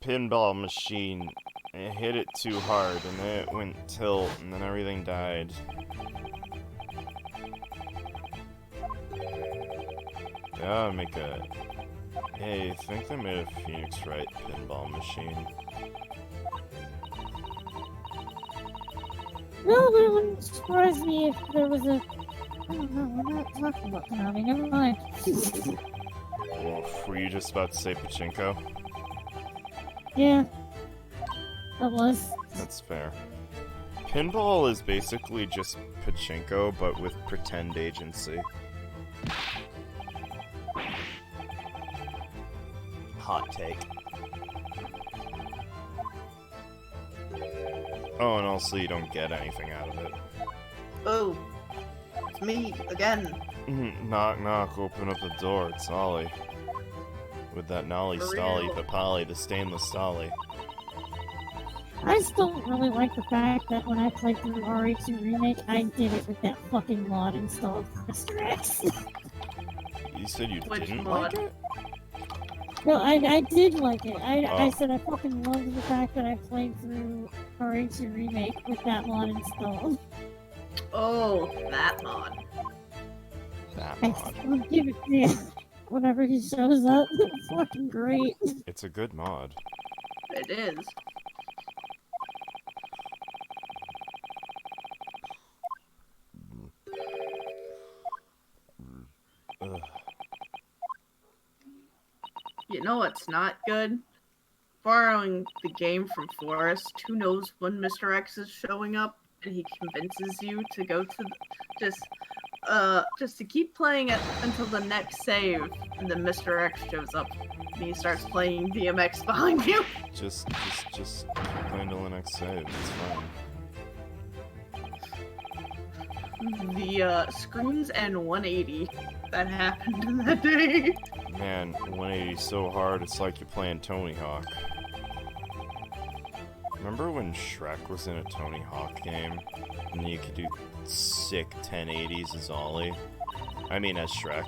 pinball machine and hit it too hard, and then it went tilt, and then everything died. Yeah, make a... Hey, I think they made a Phoenix Wright pinball machine. No, but it wouldn't surprise me if there was a... I don't know, we're not talking about Konami, never mind. Well, were you just about to say pachinko? Yeah. That was. That's fair. Pinball is basically just pachinko, but with pretend agency. Hot take. Oh, and also you don't get anything out of it. Oh, it's me again. Knock, knock, open up the door. It's Ollie. With that Nolly For Stolly real? Papali, the stainless Stolly. I still don't really like the fact that when I played through RE2 Remake, I did it with that fucking mod installed for Mr. X. You said you Which didn't mod? like it? No, I did like it. I Oh. said I fucking loved the fact that I played through RE2 Remake with that mod installed. Oh, that mod. That I mod. still give it, yeah. Whenever he shows up, it's fucking great. It's a good mod. It is. Ugh. You know what's not good? Borrowing the game from Forrest. Who knows when Mr. X is showing up, and he convinces you to go to just to keep playing it until the next save, and then Mr. X shows up and he starts playing DMX behind you. Just keep playing till the next save. It's fine. The screens and 180 that happened that day. Man, 180 so hard, it's like you're playing Tony Hawk. Remember when Shrek was in a Tony Hawk game? And you could do sick 1080s as Ollie? I mean, as Shrek.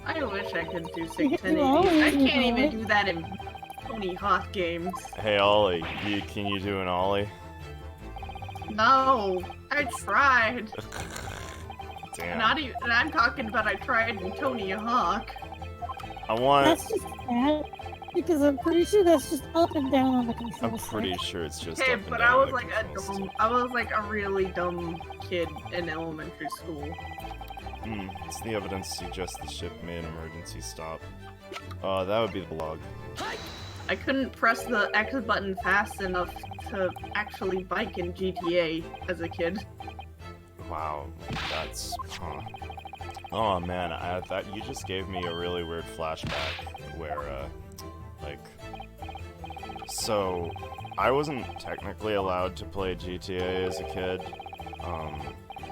I wish I could do You 61080s. always I do can't even that. do that in Tony Hawk games. Hey, Ollie, can you do an Ollie? No, I tried. Damn. Not even. And I'm talking about I tried in Tony Hawk. I want... That's just bad, because I'm pretty sure that's just up and down on the control I'm stick. pretty sure it's just Okay, up and but down I was the like a control dumb. stick. I was like a really dumb kid in elementary school. It's the evidence suggests the ship made an emergency stop. That would be the log. I couldn't press the X button fast enough to actually bike in GTA as a kid. Wow, that's... Huh. Oh man, that you just gave me a really weird flashback where, like... So, I wasn't technically allowed to play GTA as a kid,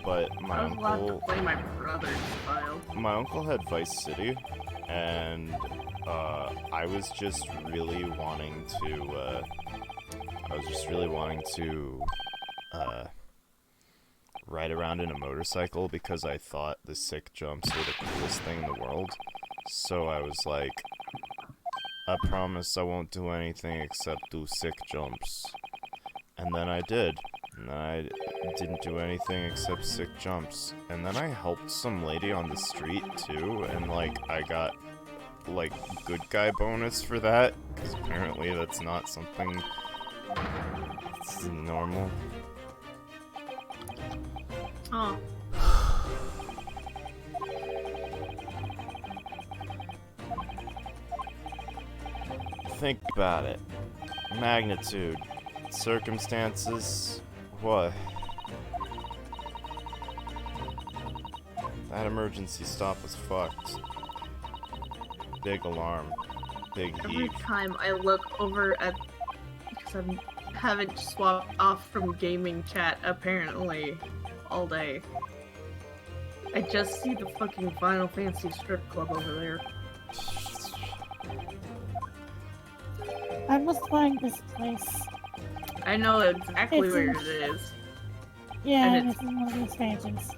but my I was allowed to uncle... play my brother's file. My uncle had Vice City, and I was just really wanting to, ride around in a motorcycle because I thought the sick jumps were the coolest thing in the world. So I was like, I promise I won't do anything except do sick jumps. And then I did. And then I didn't do anything except sick jumps. And then I helped some lady on the street too, and like I got like good guy bonus for that, because apparently that's not something that's normal. Oh, Think about it. Magnitude. Circumstances. What? That emergency stop was fucked. Big alarm. Big every heave. time I look over at, because I haven't swapped off from gaming chat apparently all day. I just see the fucking Final Fantasy strip club over there. I must find this place. I know exactly It's where in- it is. Yeah, And and it's- it's in one of the expansions.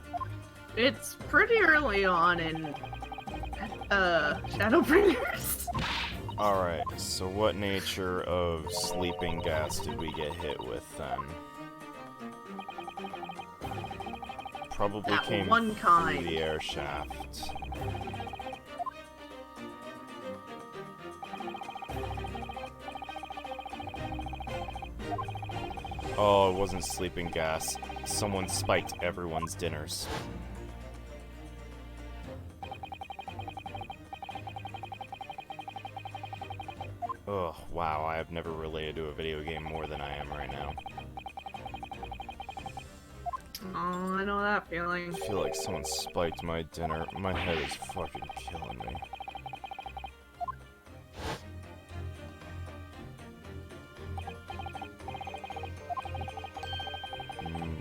It's pretty early on in Shadowbringers. Alright, so what nature of sleeping gas did we get hit with then? Probably That came one through kind. the air shaft. Oh, it wasn't sleeping gas. Someone spiked everyone's dinners. Ugh, wow, I have never related to a video game more than I am right now. Oh, I know that feeling. I feel like someone spiked my dinner. My head is fucking killing me.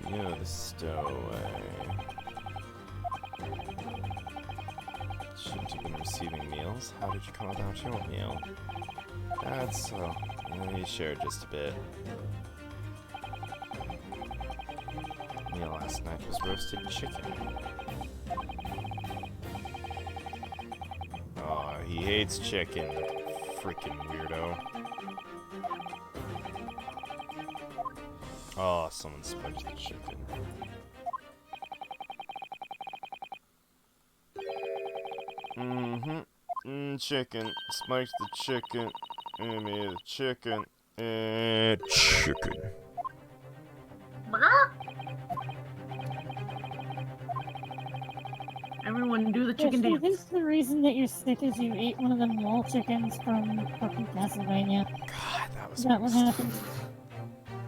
Yeah, the stowaway. shouldn't have been receiving meals. How did you come about your meal? That's so. You shared just a bit. Meal last night was roasted chicken. Aw, he hates chicken. Freaking weirdo. Oh, someone smudged the chicken. Chicken. Smudged the chicken. And made the chicken. And chicken. Everyone do the Yes, chicken I dance. think the reason that you're sick is you ate one of them wall chickens from fucking Castlevania. God, that was. Is that what happened?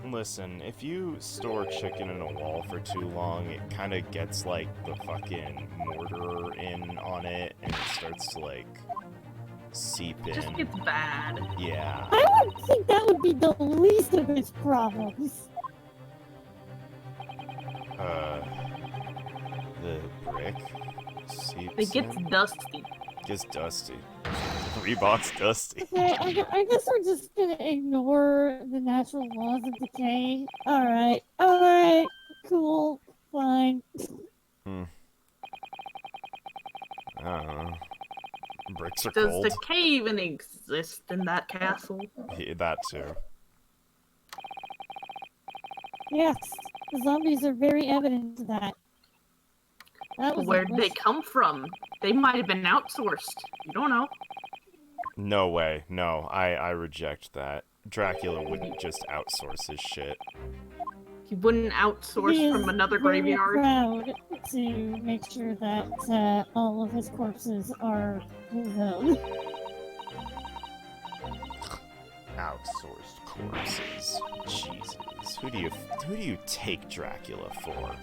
Listen, if you store chicken in a wall for too long, it kind of gets like the fucking mortar in on it, and it starts to like seep in. It just gets bad. Yeah. I would think that would be the least of its problems. The brick seeps It gets in. dusty. Gets dusty. Reebok's dusty. Okay, I guess we're just gonna ignore the natural laws of decay. Alright, cool, fine. I don't know. Bricks are Does cold. decay even exist in that castle? Yeah, that too. Yes, the zombies are very evident of that. That was Where'd they English. come from? They might have been outsourced. You don't know. No way. No, I reject that. Dracula wouldn't just outsource his shit. He wouldn't outsource He is from another very graveyard. proud to make sure that all of his corpses are his own. Outsourced corpses. Jesus. Who do you take Dracula for?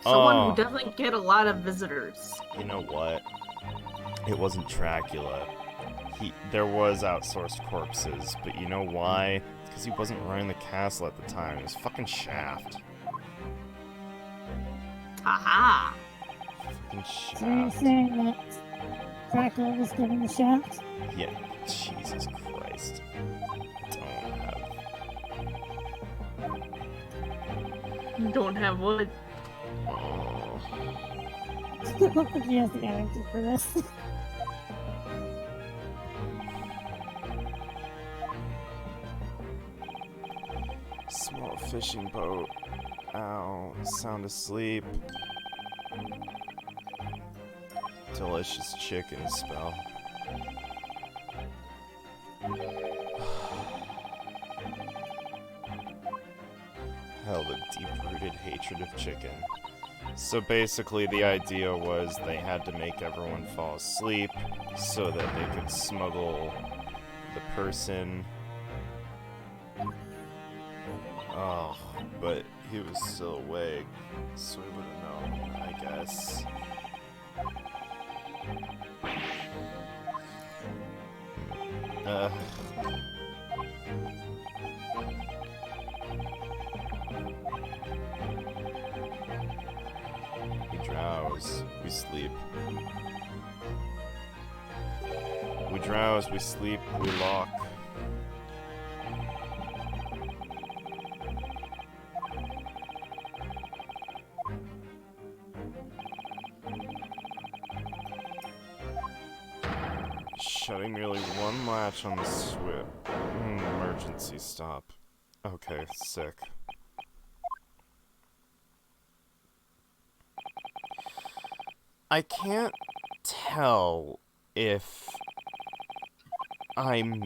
Someone Oh. who doesn't get a lot of visitors. You know what? It wasn't Dracula. There was outsourced corpses, but you know why? Because he wasn't running the castle at the time. It was fucking Shaft. Haha. Fucking So you're Shaft. saying that Dracula was given the shaft? Yeah, Jesus Christ. Don't have wood. Oh. I don't think he has the energy for this. Small fishing boat. Ow. Sound asleep. Delicious chicken spell. Hell, the deep-rooted hatred of chicken. So basically the idea was they had to make everyone fall asleep so that they could smuggle the person. Oh, but he was still awake, so he wouldn't know, I guess. We drowse, we sleep. We drowse, we sleep, we lock. Shutting merely one latch on the switch. Emergency stop. Okay, sick. I can't tell if I'm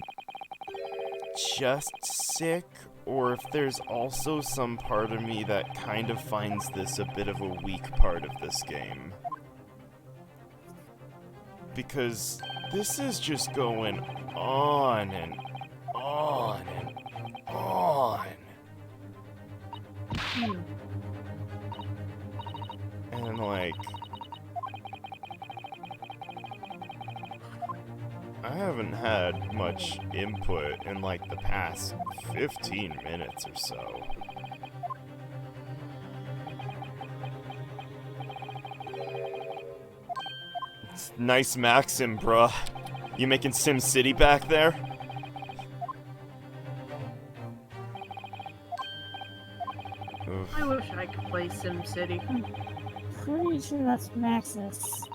just sick or if there's also some part of me that kind of finds this a bit of a weak part of this game. Because this is just going on and on and on. And like, I haven't had much input in like the past 15 minutes or so. Nice Maxim, bruh. You making Sim City back there? Oof. I wish I could play SimCity. Pretty sure that's Maxis.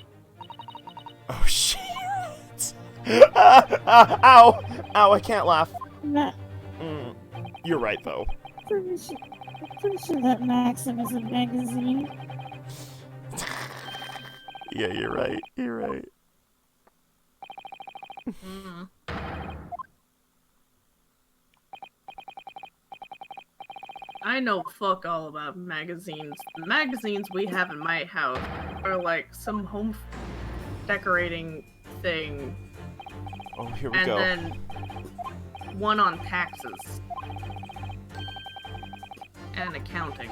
Oh shit! Ow! Ow, I can't laugh. Ma- You're right, though. pretty sure that Maxim is a magazine. Yeah, you're right. You're right. Mm. I know fuck all about magazines. The magazines we have in my house are like some home decorating thing, Oh, here we and go. then one on taxes and accounting.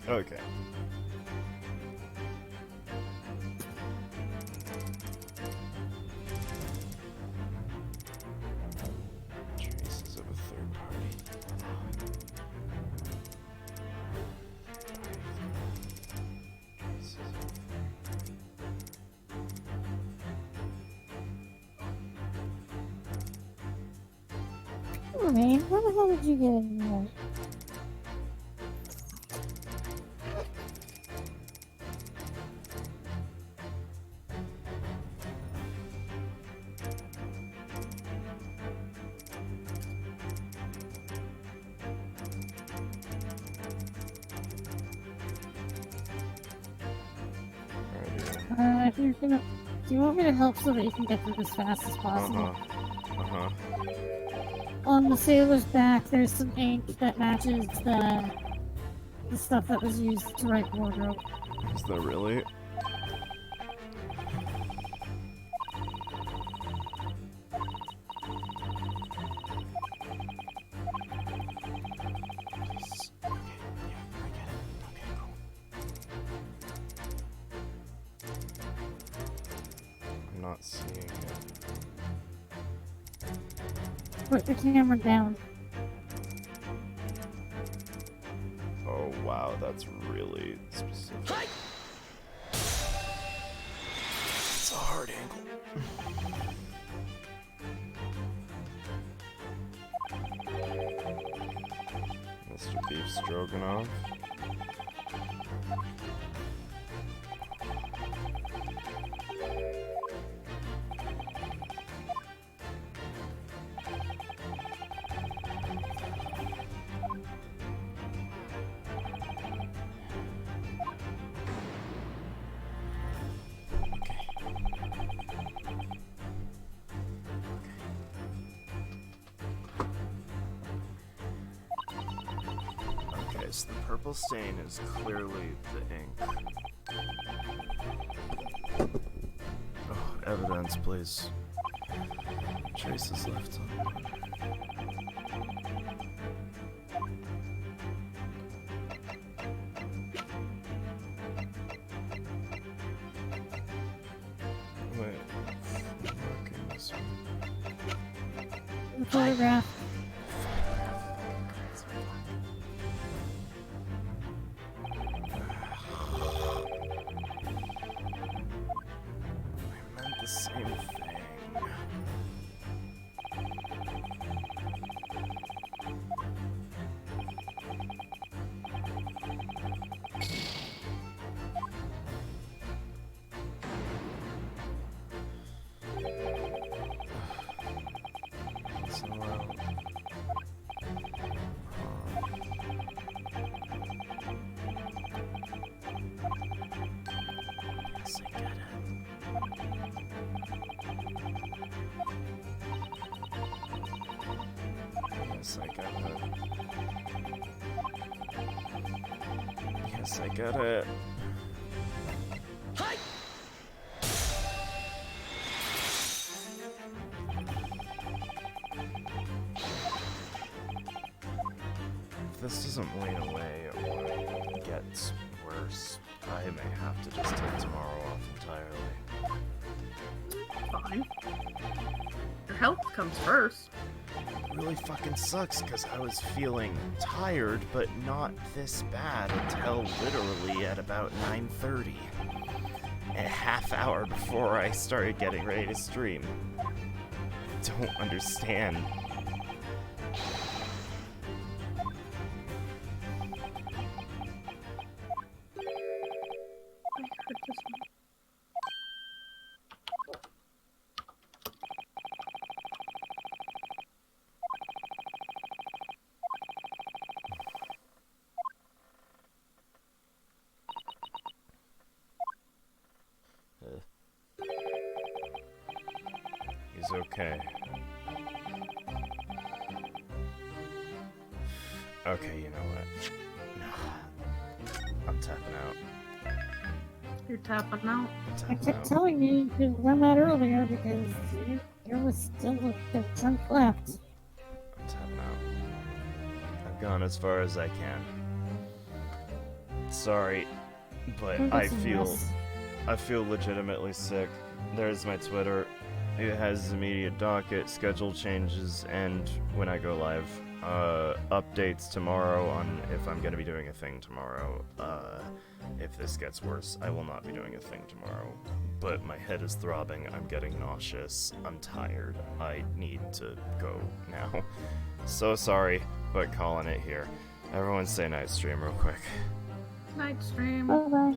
Okay. Traces of a third party. Traces of- Oh, man, how the hell did you get in there? Alright, If you're gonna... Do you want me to help so that you can get through as fast as possible? Uh-huh. On the sailor's back, there's some ink that matches the stuff that was used to write wardrobe. Is that really? Please. Okay, yeah, I get it. Okay, cool. I'm not seeing it. Put the camera down. Oh wow, that's really specific. It's a hard angle. Mr. Beef Stroganoff. Okay, so the purple stain is clearly the ink. Oh, evidence, please. Traces left on. Wait. Marking this one. The photograph. I meant the same thing. So, yes, I get it. Yes, I get it. Yes, I get it. wane away or gets worse, I may have to just take tomorrow off entirely. Fine. Your health comes first. It really fucking sucks because I was feeling tired, but not this bad until literally at about 9:30. A half hour before I started getting ready to stream. Don't understand. He's okay. Okay, you know what? I'm tapping out. You're tapping out. I'm I tapping kept out. telling you to run that earlier because there was still a chunk left. I'm tapping out. I've gone as far as I can. Sorry, but Go I get some feel rest. legitimately sick. There's my Twitter. It has immediate docket, schedule changes, and when I go live. Updates tomorrow on if I'm gonna be doing a thing tomorrow. If this gets worse, I will not be doing a thing tomorrow. But my head is throbbing, I'm getting nauseous, I'm tired, I need to go now. So sorry, but calling it here. Everyone say night stream real quick. Night stream. Bye bye.